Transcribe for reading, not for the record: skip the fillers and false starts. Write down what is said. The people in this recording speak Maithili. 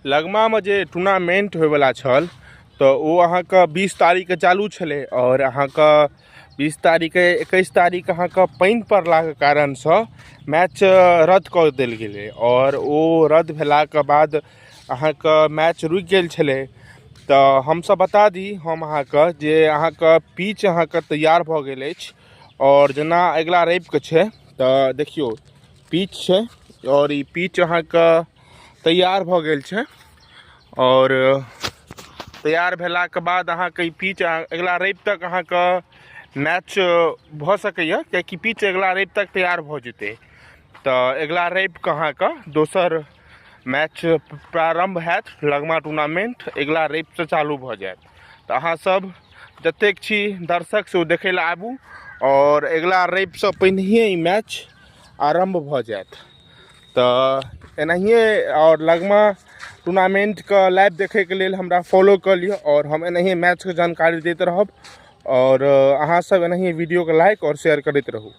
लगमा में जे टूर्नामेंट होयवला छल तो वो अहाँके 20 तारीख के चालू छलै और अहाँके 20 तारीख 21 तारीख अहाँके पानि पड़लाके कारणसँ मैच रद्द कऽ देल गेलै और ओ रद्द भेलाके बाद अहाँके मैच रुकि गेल छलै। तो हमसब बता दी हम अहाँके जे अहाँके पिच अहाँके तैयार भऽ गेल अछि और जेना अगिला रविके छै तो देखियो पिच छै और ई पिच अहाँके तैयार भऽ गेल छै और तैयार भेलाके बाद अहाँके ई पिच अगिला रवि तक अहाँके मैच भऽ सकैए किएकि पिच अगिला रवि तक तैयार भऽ जेतै। तो अगिला रविके अहाँके दोसर मैच प्रारंभ हैत लगमा टूर्नामेंट अगिला रविसँ चालू भऽ जायत। तो अहाँ सब जतेक छी दर्शक से ओ देखै लए आबू और अगिला रविसँ पहिनहिए ई मैच आरम्भ भऽ जायत। तो एनाहिए और लगमा टूर्नामेंटके लाइव देखैके लेल हमरा फॉलो कऽ लिअ और हम एनाहिए मैचके जानकारी दैत रहब और अहाँ सब एनाहिए वीडियोके लाइक और शेयर करैत रहू।